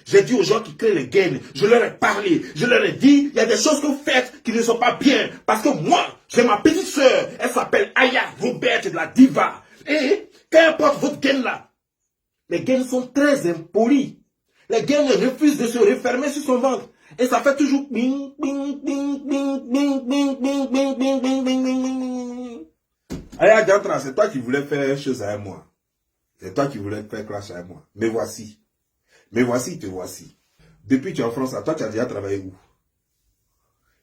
J'ai dit aux gens qui créent les gains, je leur ai parlé, je leur ai dit, il y a des choses que vous faites qui ne sont pas bien. Parce que moi, j'ai ma petite soeur, elle s'appelle Aya Robert de la Diva. Et qu'importe votre gain là, les gains sont très impolis. Les gains refusent de se refermer sur son ventre. Et ça fait toujours bing, bing, bing, bing, bing, bing, bing, bing, bing, bing, bing, bing, bing. Aya Diantra, c'est toi qui voulais faire chose avec moi. C'est toi qui voulais faire clash avec moi. Mais voici. Mais voici, te voici. Depuis que tu es en France, toi, tu as déjà travaillé où?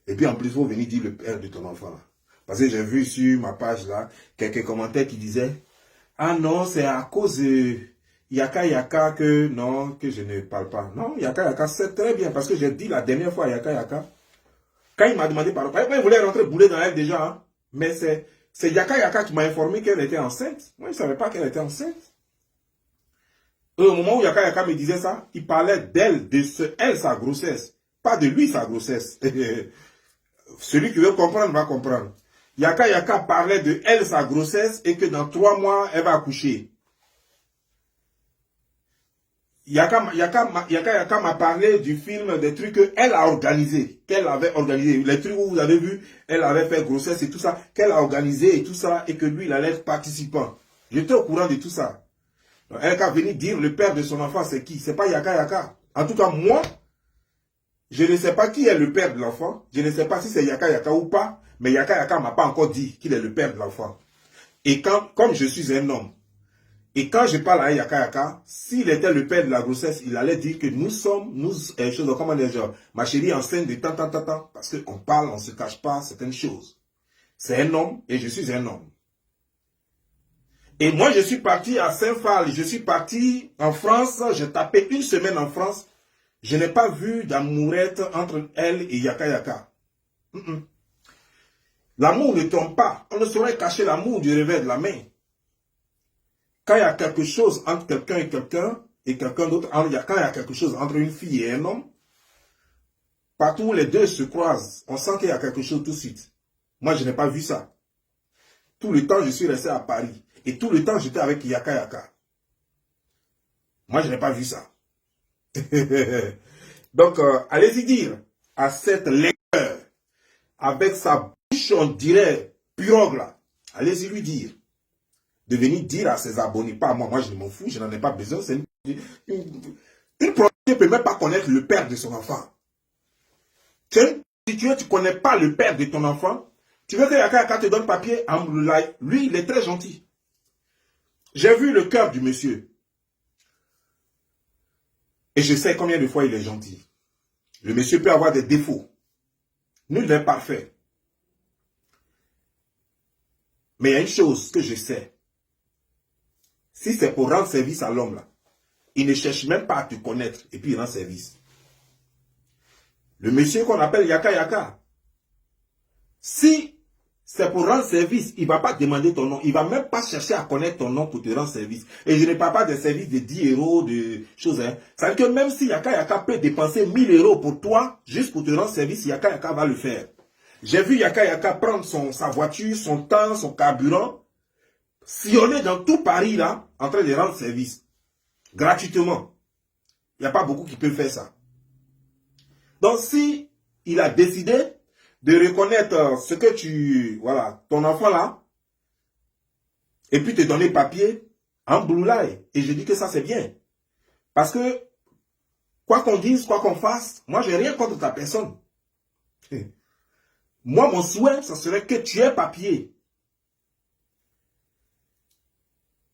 Et puis en plus, vous venez dire le père de ton enfant. Parce que j'ai vu sur ma page là, quelques commentaires qui disaient, ah non, c'est à cause de Yaka Yaka que non, que je ne parle pas. Non, Yaka Yaka, c'est très bien. Parce que j'ai dit la dernière fois à Yaka Yaka, quand il m'a demandé pardon, il voulait rentrer bouler dans elle déjà, hein, mais c'est Yaka Yaka qui m'a informé qu'elle était enceinte. Moi, je ne savais pas qu'elle était enceinte. Et au moment où Yaka Yaka me disait ça, il parlait d'elle, elle, sa grossesse. Pas de lui, sa grossesse. Celui qui veut comprendre va comprendre. Yaka Yaka parlait de elle, sa grossesse, et que dans 3 mois, elle va accoucher. Yaka Yaka m'a parlé du film, des trucs qu'elle a organisé, qu'elle avait organisé. Les trucs où vous avez vu, elle avait fait grossesse et tout ça, qu'elle a organisé et tout ça, et que lui, il allait être participant. J'étais au courant de tout ça. Donc, elle a venu dire le père de son enfant, c'est qui? C'est pas Yaka Yaka. En tout cas, moi, je ne sais pas qui est le père de l'enfant. Je ne sais pas si c'est Yaka Yaka ou pas. Mais Yaka Yaka m'a pas encore dit qu'il est le père de l'enfant. Et comme je suis un homme, et quand je parle à Yaka Yaka, s'il était le père de la grossesse, il allait dire que comment dire, ma chérie est enceinte de tant. Parce qu'on parle, on ne se cache pas certaines choses. C'est un homme et je suis un homme. Et moi, je suis parti à Saint-Phal, je suis parti en France, j'ai tapé 1 semaine en France. Je n'ai pas vu d'amourette entre elle et Yaka Yaka. L'amour ne trompe pas. On ne saurait cacher l'amour du revers de la main. Quand il y a quelque chose entre quelqu'un et quelqu'un d'autre, quand il y a quelque chose entre une fille et un homme, partout où les deux se croisent, on sent qu'il y a quelque chose tout de suite. Moi, je n'ai pas vu ça. Tout le temps, je suis resté à Paris. Et tout le temps, j'étais avec Yaka Yaka. Moi, je n'ai pas vu ça. Donc, allez-y dire à cette lecteur, avec sa bouche, on dirait, pirogue là, allez-y lui dire, de venir dire à ses abonnés, pas à moi, moi je m'en fous, je n'en ai pas besoin, c'est une prostituée ne peut même pas connaître le père de son enfant. Si tu ne connais pas le père de ton enfant, tu veux que Yaka Yaka te donne papier, lui, il est très gentil. J'ai vu le cœur du monsieur. Et je sais combien de fois il est gentil. Le monsieur peut avoir des défauts. Nul n'est parfait. Mais il y a une chose que je sais. Si c'est pour rendre service à l'homme là, il ne cherche même pas à te connaître et puis il rend service. Le monsieur qu'on appelle Yaka Yaka, si c'est pour rendre service, il ne va pas demander ton nom. Il ne va même pas chercher à connaître ton nom pour te rendre service. Et je ne parle pas de service de 10 €, de choses. Hein. Ça veut dire que même si Yaka Yaka peut dépenser 1000 € pour toi, juste pour te rendre service, Yaka Yaka va le faire. J'ai vu Yaka Yaka prendre sa voiture, son temps, son carburant, sillonner dans tout Paris là, en train de rendre service. Gratuitement. Il n'y a pas beaucoup qui peuvent faire ça. Donc si il a décidé de reconnaître ce que voilà, ton enfant là, et puis te donner papier en blue light. Et je dis que ça c'est bien. Parce que, quoi qu'on dise, quoi qu'on fasse, moi je n'ai rien contre ta personne. Moi mon souhait, ça serait que tu aies papier.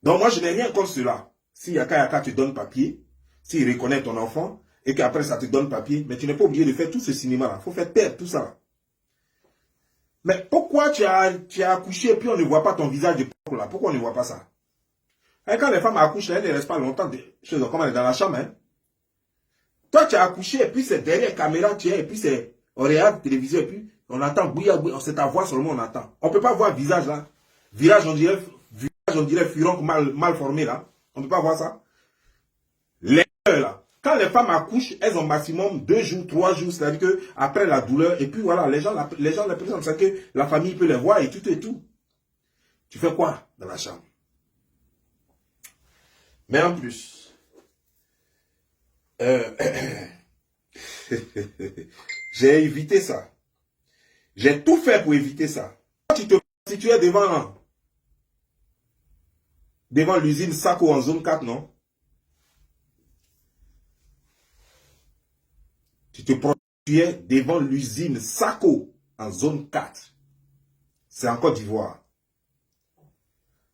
Donc moi je n'ai rien contre cela. Si Yaka Yaka te donne papier, s'il reconnaît ton enfant, et qu'après ça te donne papier, mais tu n'es pas obligé de faire tout ce cinéma là. Il faut faire taire tout ça là. Mais pourquoi tu as accouché et puis on ne voit pas ton visage de porc là? Pourquoi on ne voit pas ça? Et quand les femmes accouchent, elles ne restent pas longtemps comme elle est dans la chambre. Hein? Toi, tu as accouché et puis c'est derrière caméra, tu es, et puis c'est on regarde télévision et puis on entend bouillir, c'est ta voix seulement on entend. On ne peut pas voir visage là. Visage on dirait furon mal formé là. On ne peut pas voir ça. Les là. Quand les femmes accouchent, elles ont maximum 2 jours, 3 jours, c'est-à-dire que après la douleur, et puis voilà, les gens les présentent, c'est que la famille peut les voir et tout et tout. Tu fais quoi dans la chambre? Mais en plus, Euh, J'ai évité ça. J'ai tout fait pour éviter ça. Tu te prostituais devant l'usine Sako en zone 4, non? Tu te prostituais devant l'usine Sako en zone 4. C'est en Côte d'Ivoire.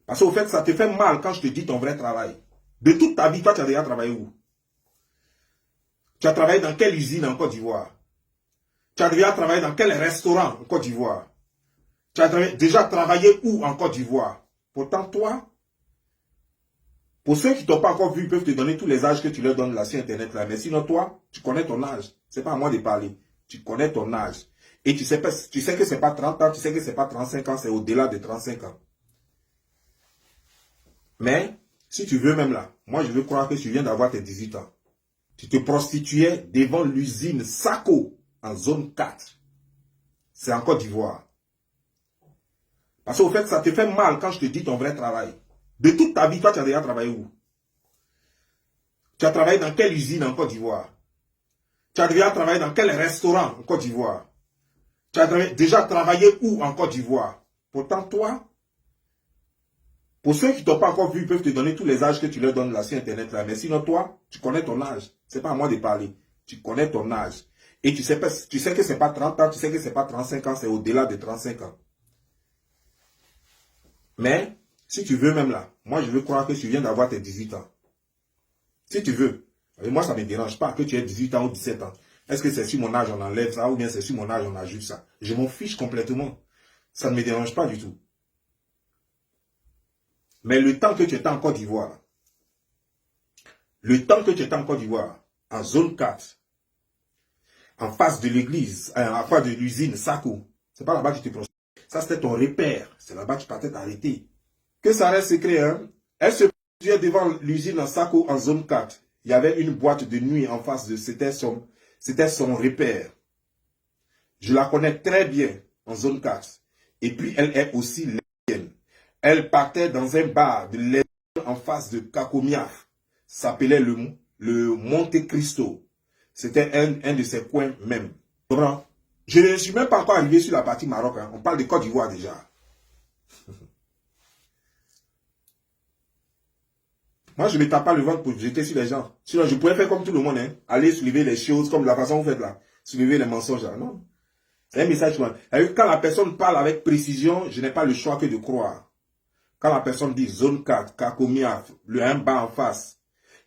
Parce qu'au fait, ça te fait mal quand je te dis ton vrai travail. De toute ta vie, toi, tu as déjà travaillé où? Tu as travaillé dans quelle usine en Côte d'Ivoire? Tu as déjà travaillé dans quel restaurant en Côte d'Ivoire? Tu as déjà travaillé où en Côte d'Ivoire? Pourtant, toi, pour ceux qui ne t'ont pas encore vu, ils peuvent te donner tous les âges que tu leur donnes là sur Internet. Là. Mais sinon, toi, tu connais ton âge. Ce n'est pas à moi de parler. Tu connais ton âge. Et tu sais que ce n'est pas 30 ans, tu sais que ce n'est pas 35 ans, c'est au-delà de 35 ans. Mais, si tu veux même là, moi je veux croire que tu viens d'avoir tes 18 ans. Tu te prostituais devant l'usine Sako en zone 4. C'est en Côte d'Ivoire. Parce qu'au fait, ça te fait mal quand je te dis ton vrai travail. De toute ta vie, toi, tu as déjà travaillé où? Tu as travaillé dans quelle usine en Côte d'Ivoire? Tu as déjà travaillé dans quel restaurant en Côte d'Ivoire? Tu as déjà travaillé où en Côte d'Ivoire? Pourtant, toi, pour ceux qui ne t'ont pas encore vu, ils peuvent te donner tous les âges que tu leur donnes là sur Internet. Là. Mais sinon, toi, tu connais ton âge. Ce n'est pas à moi de parler. Tu connais ton âge. Et tu sais que ce n'est pas 30 ans, tu sais que ce n'est pas 35 ans, c'est au-delà de 35 ans. Mais, si tu veux même là, moi je veux croire que tu viens d'avoir tes 18 ans. Si tu veux. Moi, ça ne me dérange pas que tu aies 18 ans ou 17 ans. Est-ce que c'est sur mon âge on enlève ça ou bien c'est sur mon âge on ajoute ça? Je m'en fiche complètement. Ça ne me dérange pas du tout. Mais le temps que tu étais en Côte d'Ivoire, en zone 4, en face de l'église, en face de l'usine Sako, c'est pas là-bas que tu te prostituais. Ça, c'était ton repère. C'est là-bas que tu partais t'arrêter. Que ça reste secret, hein? Elle se prostituait devant l'usine Sako en zone 4. Il y avait une boîte de nuit en face de... C'était son repère. Je la connais très bien en zone 4. Et puis, elle est aussi lesbienne. Elle partait dans un bar de lesbiennes en face de Kakomiaf. S'appelait le Monte Cristo. C'était un de ses coins même. Je ne suis même pas encore arrivé sur la partie Maroc. Hein. On parle de Côte d'Ivoire déjà. Moi, je ne me tape pas le ventre pour jeter sur les gens. Sinon, je pourrais faire comme tout le monde. Hein. Aller soulever les choses comme la façon dont vous faites là. Soulever les mensonges là. Non. C'est un message. Quand la personne parle avec précision, je n'ai pas le choix que de croire. Quand la personne dit zone 4, Kakomia, un bar en face.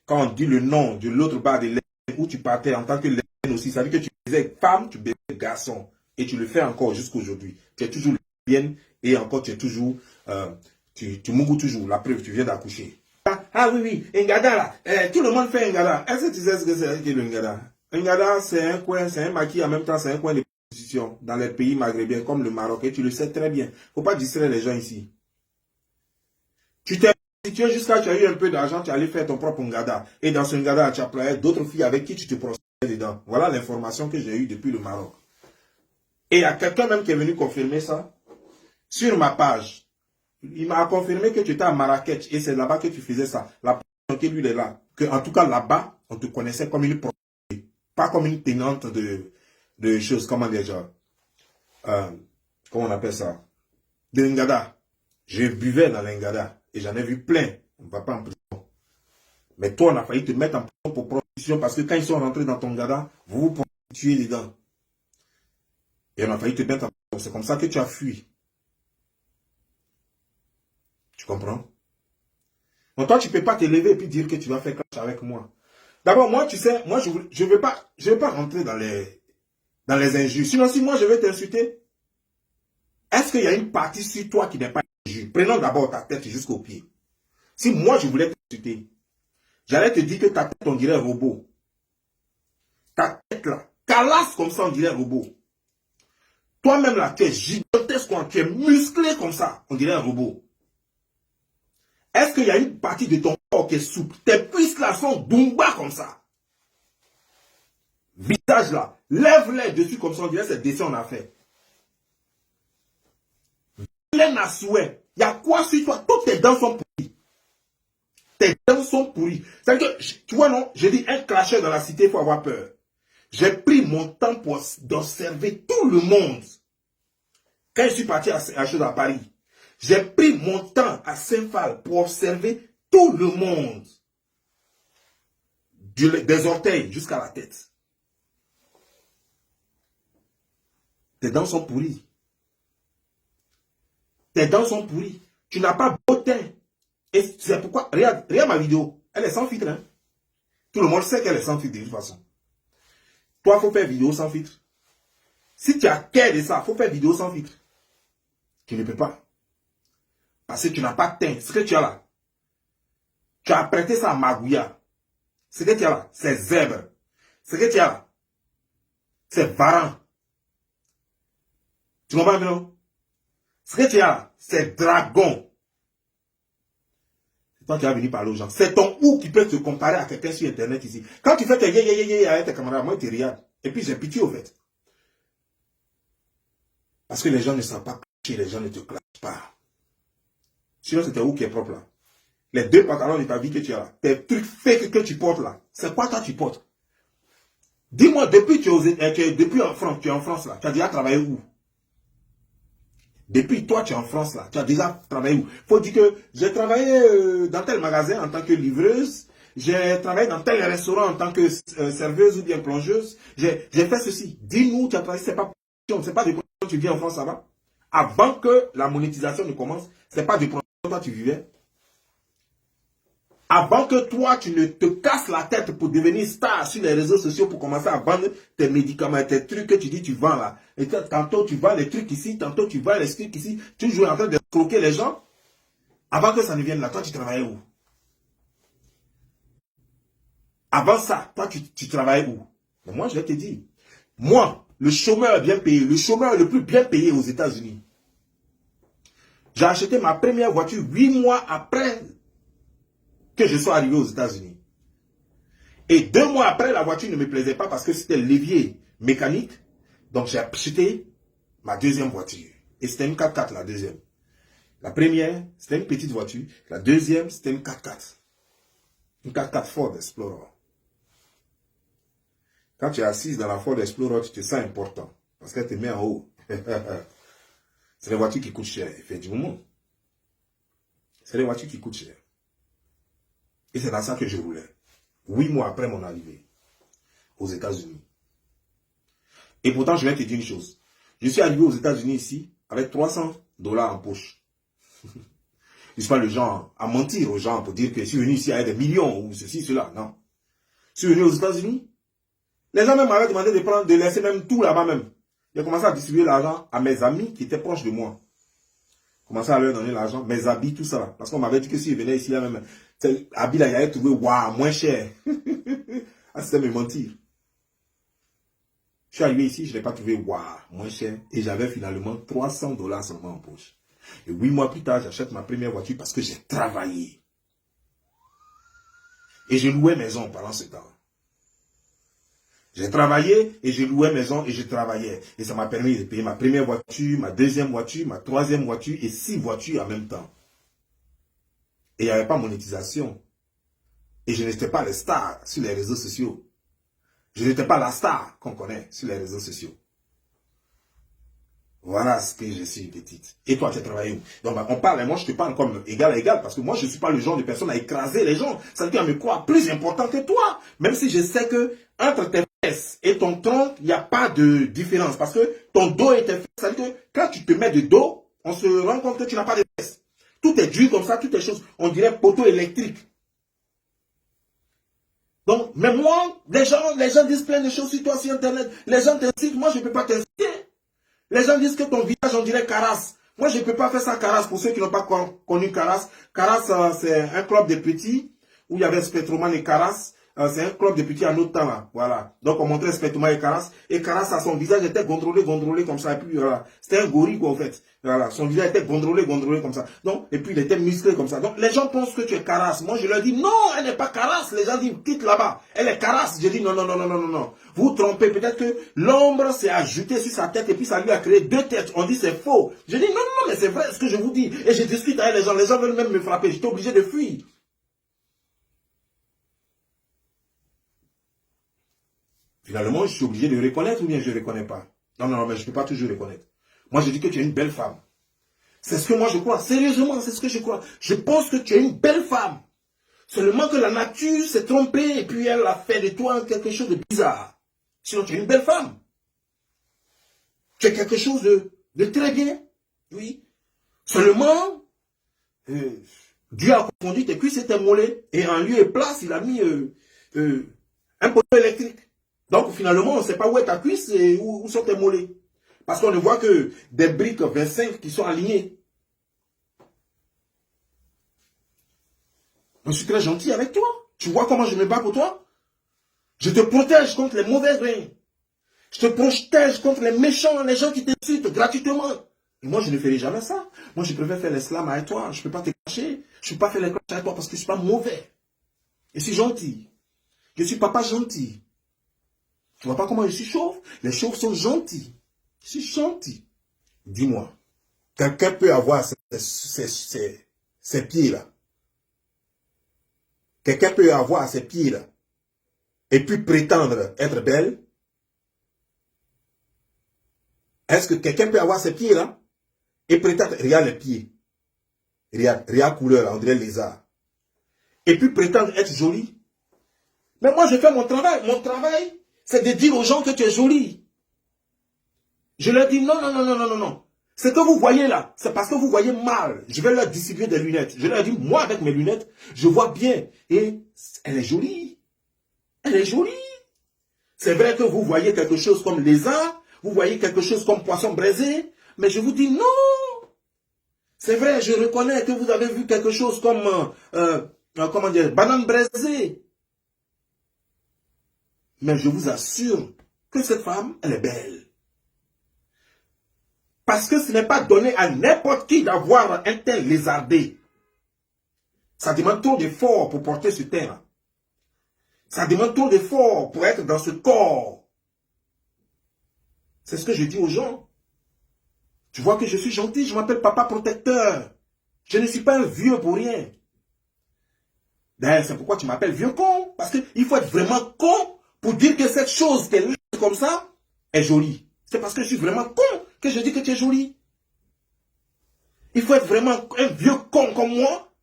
Quand on dit le nom de l'autre bar de lesbienne où tu partais en tant que lesbienne aussi, ça veut dire que tu baisais femme, tu baisais garçon. Et tu le fais encore jusqu'aujourd'hui. Tu es toujours lesbienne et encore tu es toujours, tu mougou toujours. La preuve, tu viens d'accoucher. Ah oui, Ngada là, tout le monde fait Ngada. Est-ce que tu sais ce que c'est que le Ngada? Ngada, c'est un coin, c'est un maquis, en même temps, c'est un coin de prostitution dans les pays maghrébiens comme le Maroc. Et tu le sais très bien. Il ne faut pas distraire les gens ici. Tu t'es prostitué jusqu'à tu as eu un peu d'argent, tu allais faire ton propre Ngada. Et dans ce Ngada, tu as playé d'autres filles avec qui tu te prostituais dedans. Voilà l'information que j'ai eue depuis le Maroc. Et il y a quelqu'un même qui est venu confirmer ça sur ma page. Il m'a confirmé que tu étais à Marrakech et c'est là-bas que tu faisais ça. La preuve que lui est là. Que, en tout cas, là-bas, on te connaissait comme une prostituée. Pas comme une tenante de choses, comment déjà. Comment on appelle ça? De l'Ingada. Je buvais dans l'Ingada et j'en ai vu plein. On ne va pas en prison. Mais toi, on a failli te mettre en prison pour prostitution parce que quand ils sont rentrés dans ton Ngada, vous vous prostituez dedans. Et on a failli te mettre en prison. C'est comme ça que tu as fui. Tu comprends? Donc toi, tu ne peux pas te lever et puis dire que tu vas faire clash avec moi. D'abord, moi, tu sais, moi, je ne veux pas rentrer dans les injures. Sinon, si moi, je vais t'insulter, est-ce qu'il y a une partie sur toi qui n'est pas injure? Prenons d'abord ta tête jusqu'au pied. Si moi, je voulais t'insulter, j'allais te dire que ta tête, on dirait un robot. Ta tête, là, calasse comme ça, on dirait un robot. Toi-même, là, tu es gigantesque, tu es musclé comme ça, on dirait un robot. Est-ce qu'il y a une partie de ton corps qui est souple? Tes cuisses là sont boumba comme ça. Visage là, lève-les dessus comme ça, on dirait c'est dessin on a fait. Vilaine à souhait. Il y a quoi sur toi? Toutes tes dents sont pourries. Tes dents sont pourries. C'est-à-dire que, tu vois, non, j'ai dit, un clasheur dans la cité, il faut avoir peur. J'ai pris mon temps pour d'observer tout le monde. Quand je suis parti à Paris, j'ai pris mon temps à Saint-Phal pour observer tout le monde. Des orteils jusqu'à la tête. Tes dents sont pourries. Tes dents sont pourries. Tu n'as pas beau teint. Et c'est pourquoi, regarde ma vidéo. Elle est sans filtre. Hein? Tout le monde sait qu'elle est sans filtre de toute façon. Toi, il faut faire vidéo sans filtre. Si tu as cœur de ça, il faut faire vidéo sans filtre. Tu ne peux pas. Parce que tu n'as pas de teint. Ce que tu as là, tu as prêté ça à Magouya. Ce que tu as là, c'est zèbre. Ce que tu as là, c'est varan. Tu comprends bien? Ce que tu as là, c'est dragon. Toi, tu vas venir parler aux gens. C'est ton ou qui peut te comparer à quelqu'un sur Internet ici. Quand tu fais tes yé avec tes camarades, moi, tu regardes. Et puis, j'ai pitié au fait. Parce que les gens ne savent pas clasher, les gens ne te clashent pas. Sinon, c'est où qui est propre là. Les 2 pantalons de ta vie que tu as là, tes trucs fake que tu portes là, c'est quoi toi tu portes? Dis-moi, depuis depuis en France, tu es en France là, tu as déjà travaillé où? Depuis toi, tu es en France là, tu as déjà travaillé où? Faut dire que j'ai travaillé dans tel magasin en tant que livreuse, j'ai travaillé dans tel restaurant en tant que serveuse ou bien plongeuse, j'ai fait ceci. Dis-nous, tu as travaillé, c'est pas de production, tu vis en France là-bas. Avant que la monétisation ne commence, c'est pas de production, toi tu vivais. Avant que toi, tu ne te casses la tête pour devenir star sur les réseaux sociaux pour commencer à vendre tes médicaments, tes trucs que tu dis tu vends là. Et tantôt tu vends les trucs ici, tantôt tu vends les trucs ici. Tu joues en train de croquer les gens. Avant que ça ne vienne là, toi tu travaillais où? Avant ça, toi tu travaillais où? Mais moi je vais te dire, moi, le chômeur bien payé, le chômeur le plus bien payé aux États-Unis. J'ai acheté ma première voiture 8 mois après que je sois arrivé aux États-Unis. Et 2 mois après, la voiture ne me plaisait pas parce que c'était le levier mécanique. Donc j'ai acheté ma deuxième voiture. Et c'était une 4x4 la deuxième. La première, c'était une petite voiture. La deuxième, c'était une 4x4. Une 4x4 Ford Explorer. Quand tu es assise dans la Ford Explorer, tu te sens important. Parce qu'elle te met en haut. C'est les voitures qui coûtent cher, effectivement. C'est les voitures qui coûtent cher. Et c'est dans ça que je roulais. 8 mois après mon arrivée aux États-Unis. Et pourtant, je vais te dire une chose. Je suis arrivé aux États-Unis ici avec $300 en poche. Je ne suis pas le genre à mentir aux gens pour dire que je suis venu ici avec des millions ou ceci, cela. Non. Je suis venu aux États-Unis. Les gens même m'avaient demandé de laisser même tout là-bas même. J'ai commencé à distribuer l'argent à mes amis qui étaient proches de moi. Commencer à leur donner l'argent, mes habits, tout ça là. Parce qu'on m'avait dit que si je venais ici là même, habits là, il allait trouver waouh, moins cher. Ah, c'était me mentir. Je suis arrivé ici, je n'ai pas trouvé waouh, moins cher. Et j'avais finalement $300 seulement en poche. Et 8 mois plus tard, j'achète ma première voiture parce que j'ai travaillé. Et je louais maison pendant ce temps. J'ai travaillé et je louais maison et je travaillais. Et ça m'a permis de payer ma première voiture, ma deuxième voiture, ma troisième voiture et 6 voitures en même temps. Et il n'y avait pas monétisation. Et je n'étais pas le star sur les réseaux sociaux. Je n'étais pas la star qu'on connaît sur les réseaux sociaux. Voilà ce que je suis, petite. Et toi, tu as travaillé où? Donc, on parle, et moi, je te parle comme égal à égal, parce que moi, je ne suis pas le genre de personne à écraser les gens. Ça veut dire à me croire plus important que toi. Même si je sais que entre tes fesses et ton tronc, il n'y a pas de différence. Parce que ton dos et tes fesses, ça veut dire que quand tu te mets de dos, on se rend compte que tu n'as pas de fesses. Tout est dur comme ça, toutes les choses, on dirait poteau électrique. Donc, mais moi, les gens disent plein de choses sur toi sur Internet. Les gens t'incitent, moi, je ne peux pas t'inciter. Les gens disent que ton visage, on dirait Caras. Moi, je ne peux pas faire ça Caras. Pour ceux qui n'ont pas connu Caras, Caras, c'est un club de petits où il y avait Spectroman et Caras. C'est un club de petits à notre temps, là. Voilà. Donc, on montrait Spectroman et Caras. Et Caras, son visage était gondrolé comme ça. Et puis, voilà. C'était un gorille, quoi, en fait. Voilà. Son visage était gondrolé comme ça. Donc, et puis, il était musclé comme ça. Donc, les gens pensent que tu es Caras. Moi, je leur dis, non, elle n'est pas Caras. Les gens disent, quitte là-bas. Elle est Caras. Je dis, non, non, non, non, non, non, non. Vous trompez. Peut-être que l'ombre s'est ajoutée sur sa tête et puis ça lui a créé 2 têtes. On dit, c'est faux. Je dis, non, non, mais c'est vrai ce que je vous dis. Et je discute avec les gens. Les gens veulent même me frapper. J'étais obligé de fuir. Finalement, je suis obligé de reconnaître ou bien je ne reconnais pas. Non, non, non, mais je ne peux pas toujours reconnaître. Moi, je dis que tu es une belle femme. C'est ce que moi je crois. Sérieusement, c'est ce que je crois. Je pense que tu es une belle femme. Seulement que la nature s'est trompée et puis elle a fait de toi quelque chose de bizarre. Sinon, tu es une belle femme. Tu es quelque chose de très bien. Oui. Seulement, Dieu a confondu tes cuisses et tes mollets. Et en lieu et place, il a mis un poteau électrique. Donc finalement, on ne sait pas où est ta cuisse et où sont tes mollets. Parce qu'on ne voit que des briques 25 qui sont alignées. Je suis très gentil avec toi. Tu vois comment je me bats pour toi? Je te protège contre les mauvaises graines. Je te protège contre les méchants, les gens qui t'insultent gratuitement. Et moi, je ne ferai jamais ça. Moi, je préfère faire l'islam avec toi. Je ne peux pas te cacher. Je ne peux pas faire les clashes avec toi parce que je ne suis pas mauvais. Je suis gentil. Je suis papa gentil. Tu vois pas comment je suis chauve? Les chauves sont gentils. Je suis gentil. Dis-moi, quelqu'un peut avoir ces pieds-là. Quelqu'un peut avoir ces pieds-là. Et puis prétendre être belle. Est-ce que quelqu'un peut avoir ces pieds-là? Et prétendre, regarde les pieds. Regarde couleur, là, on dirait lézard. Et puis prétendre être jolie. Mais moi, je fais mon travail. Mon travail, c'est de dire aux gens que tu es jolie. Je leur dis non, non, non, non, non, non, non. Ce que vous voyez là, c'est parce que vous voyez mal. Je vais leur distribuer des lunettes. Je leur dis, moi, avec mes lunettes, je vois bien. Et elle est jolie. Elle est jolie. C'est vrai que vous voyez quelque chose comme lézard. Vous voyez quelque chose comme poisson braisé. Mais je vous dis non. C'est vrai, je reconnais que vous avez vu quelque chose comme, comment dire, banane braisée. Mais je vous assure que cette femme, elle est belle. Parce que ce n'est pas donné à n'importe qui d'avoir un teint lézardé. Ça demande trop d'efforts pour porter ce teint-là. Ça demande trop d'efforts pour être dans ce corps. C'est ce que je dis aux gens. Tu vois que je suis gentil, je m'appelle papa protecteur. Je ne suis pas un vieux pour rien. D'ailleurs, c'est pourquoi tu m'appelles vieux con. Parce qu'il faut être vraiment con pour dire que cette chose qui est comme ça est jolie. C'est parce que je suis vraiment con que je dis que tu es jolie. Il faut être vraiment un vieux con comme moi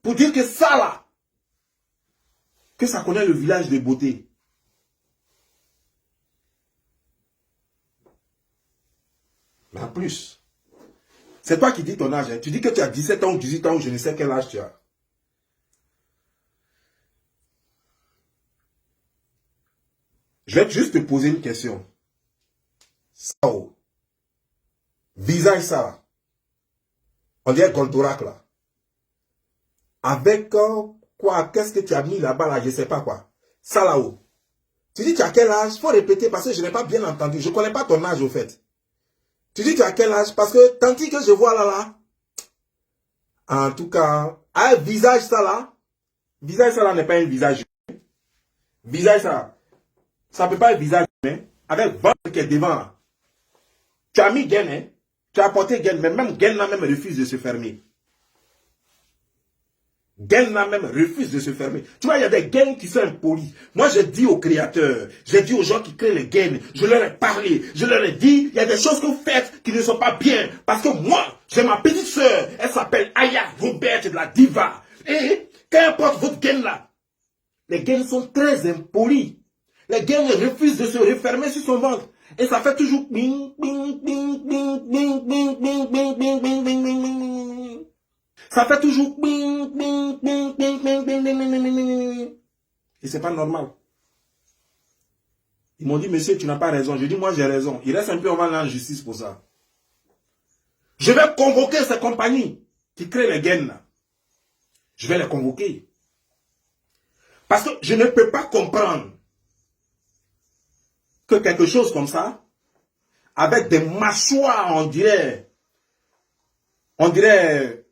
pour dire que ça là, que ça connaît le village de beauté. Mais en plus, c'est toi qui dis ton âge. Hein. Tu dis que tu as 17 ans ou 18 ans ou je ne sais quel âge tu as. Je vais juste te poser une question. Ça, oh. Visage ça. On dirait Goldorak là. Avec quoi? Qu'est-ce que tu as mis là-bas là? Je ne sais pas quoi. Ça là-haut. Tu dis tu as quel âge? Il faut répéter parce que je n'ai pas bien entendu. Je ne connais pas ton âge au fait. Tu dis tu as quel âge? Parce que tant que je vois là. En tout cas, un visage ça là. Visage ça là n'est pas un visage humain. Visage ça. Ça ne peut pas être visage humain. Avec ventre qui est devant. Tu as mis gaine, hein? Tu as apporté gaine, mais même gaine là même refuse de se fermer. Gaine là même refuse de se fermer. Tu vois, il y a des gaines qui sont impolies. Moi, je dis aux créateurs, je dis aux gens qui créent les gaines, je leur ai parlé, je leur ai dit, il y a des choses que vous faites qui ne sont pas bien. Parce que moi, j'ai ma petite soeur, elle s'appelle Aya Robert de la Diva. Et qu'importe votre gaine là, les gaines sont très impolies. Les gaines refusent de se refermer sur son ventre. Et ça fait toujours bing, bing, bing, bing, bing, bing, bing, bing, bing, bing, bing, bing, bing. Ça fait toujours bing, bing, bing, bing, bing, bing, bing, bing, bing, bing. Et c'est pas normal. Ils m'ont dit, monsieur, tu n'as pas raison. Je dis, moi, j'ai raison. Il reste un peu, on va aller en justice pour ça. Je vais convoquer ces compagnies qui créent les gaines là. Je vais les convoquer. Parce que je ne peux pas comprendre que quelque chose comme ça, avec des mâchoires, on dirait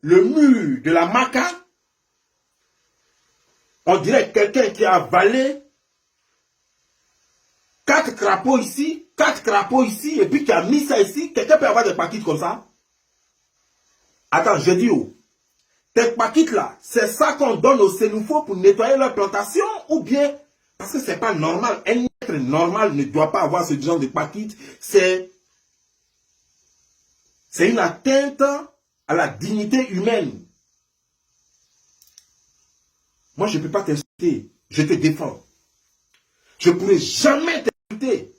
le mur de la maca, on dirait quelqu'un qui a avalé 4 crapauds ici, 4 crapauds ici, et puis qui a mis ça ici. Quelqu'un peut avoir des paquettes comme ça? Attends, je dis où? Tes paquettes là, c'est ça qu'on donne aux sénoufos pour nettoyer leur plantation ou bien, parce que c'est pas normal, un être normal ne doit pas avoir ce genre de paquite. C'est une atteinte à la dignité humaine. Moi, je ne peux pas t'insulter. Je te défends. Je ne pourrai jamais t'insulter.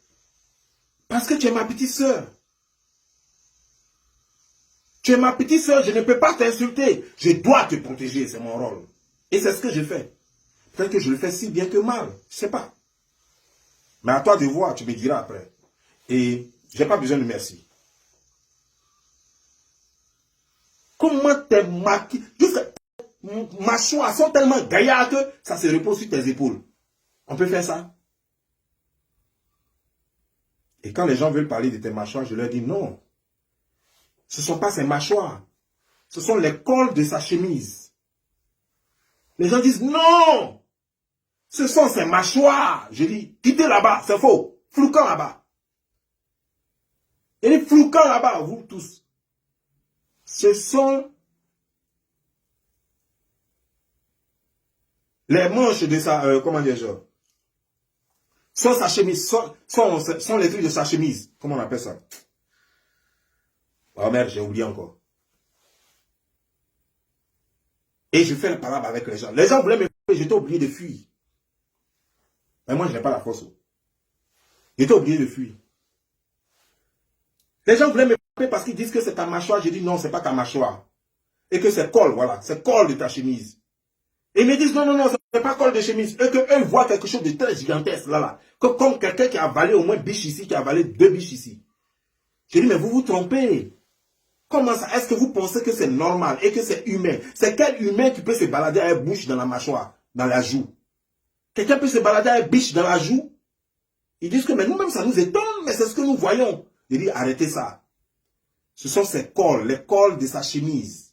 Parce que tu es ma petite sœur. Tu es ma petite sœur, je ne peux pas t'insulter. Je dois te protéger, c'est mon rôle. Et c'est ce que je fais. Peut-être que je le fais si bien que mal. Je ne sais pas. Mais à toi de voir, tu me diras après. Et je n'ai pas besoin de merci. Comment tes maquis, mâchoires sont tellement gaillards que ça se repose sur tes épaules. On peut faire ça? Et quand les gens veulent parler de tes mâchoires, je leur dis non. Ce ne sont pas ses mâchoires. Ce sont les cols de sa chemise. Les gens disent non. Ce sont ses mâchoires. Je dis, quittez là-bas, c'est faux. Flouquant là-bas. Et les flouquants là-bas, vous tous. Ce sont les manches de sa, comment dire, sont sa chemise, sont les trucs de sa chemise. Comment on appelle ça? Oh merde, j'ai oublié encore. Et je fais le parade avec les gens. Les gens voulaient me frapper, j'étais obligé de fuir. Mais moi, je n'ai pas la force. J'étais obligé de fuir. Les gens voulaient me frapper parce qu'ils disent que c'est ta mâchoire. J'ai dit non, c'est pas ta mâchoire. Et que c'est col, voilà. C'est col de ta chemise. Et ils me disent non, non, non, c'est pas col de chemise. Et qu'eux voient quelque chose de très gigantesque là. Comme quelqu'un qui a avalé au moins biche ici, qui a avalé 2 biches ici. J'ai dit mais vous vous trompez. Comment ça? Est-ce que vous pensez que c'est normal et que c'est humain? C'est quel humain qui peut se balader avec bouche dans la mâchoire, dans la joue? Quelqu'un peut se balader avec biche dans la joue? Ils disent que mais nous-mêmes ça nous étonne, mais c'est ce que nous voyons. Il dit arrêtez ça. Ce sont ses cols, les cols de sa chemise.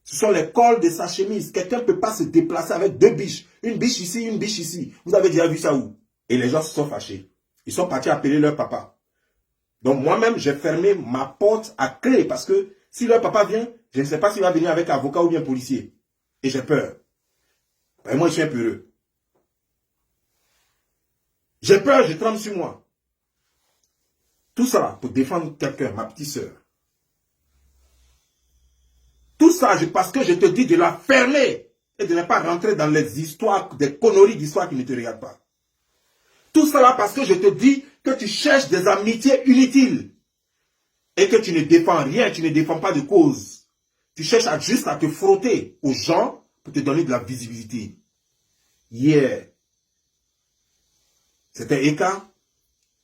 Ce sont les cols de sa chemise. Quelqu'un ne peut pas se déplacer avec 2 biches. Une biche ici, une biche ici. Vous avez déjà vu ça où? Et les gens se sont fâchés. Ils sont partis appeler leur papa. Donc moi-même, j'ai fermé ma porte à clé parce que si leur papa vient, je ne sais pas s'il va venir avec avocat ou bien policier. Et j'ai peur. Et moi, je suis un peu heureux. J'ai peur, je tremble sur moi. Tout ça pour défendre quelqu'un, ma petite sœur. Tout ça parce que je te dis de la fermer et de ne pas rentrer dans les histoires, des conneries d'histoires qui ne te regardent pas. Tout cela parce que je te dis que tu cherches des amitiés inutiles et que tu ne défends rien, tu ne défends pas de cause. Tu cherches juste à te frotter aux gens pour te donner de la visibilité. Hier, c'était Eka.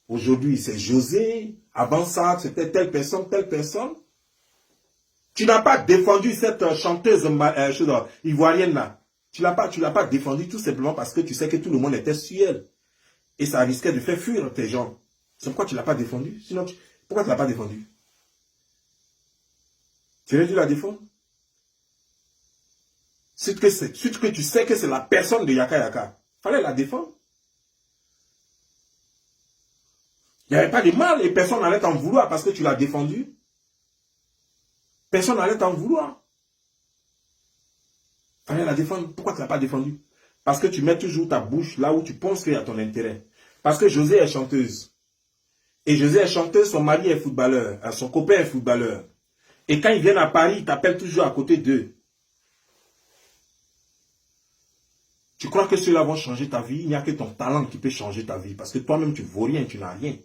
Aujourd'hui, c'est José. Avant ça, c'était telle personne, telle personne. Tu n'as pas défendu cette chanteuse ivoirienne là. Tu l'as pas défendu tout simplement parce que tu sais que tout le monde était sur elle. Et ça risquait de faire fuir tes gens. C'est pourquoi tu ne l'as pas défendu. Sinon, pourquoi tu ne l'as pas défendu? Tu aurais dû la défendre. Surtout que tu sais que c'est la personne de Yaka Yaka. Il fallait la défendre. Il n'y avait pas de mal et personne n'allait t'en vouloir parce que tu l'as défendu. Personne n'allait t'en vouloir. Il fallait la défendre. Pourquoi tu ne l'as pas défendu? Parce que tu mets toujours ta bouche là où tu penses qu'il y a ton intérêt. Parce que José est chanteuse. Et José est chanteuse, son mari est footballeur. Son copain est footballeur. Et quand ils viennent à Paris, ils t'appellent toujours à côté d'eux. Tu crois que ceux-là vont changer ta vie? Il n'y a que ton talent qui peut changer ta vie. Parce que toi-même, tu ne vaux rien, tu n'as rien.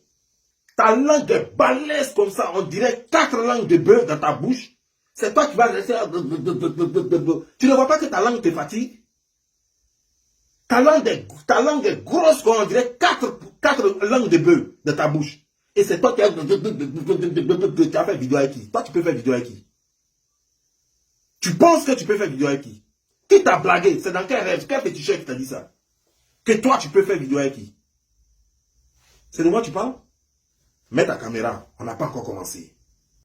Ta langue est balèze comme ça. On dirait 4 langues de bœuf dans ta bouche. C'est toi qui vas rester... Tu ne vois pas que ta langue te fatigue? Ta langue est grosse comme on dirait 4 langues de bœuf dans ta bouche. Et c'est toi qui as fait vidéo avec qui? Toi, tu peux faire vidéo avec qui? Tu penses que tu peux faire vidéo avec qui? Qui t'a blagué? C'est dans quel rêve? Quel féticheur qui t'a dit ça? Que toi, tu peux faire vidéo avec qui? C'est de moi tu parles? Mets ta caméra. On n'a pas encore commencé.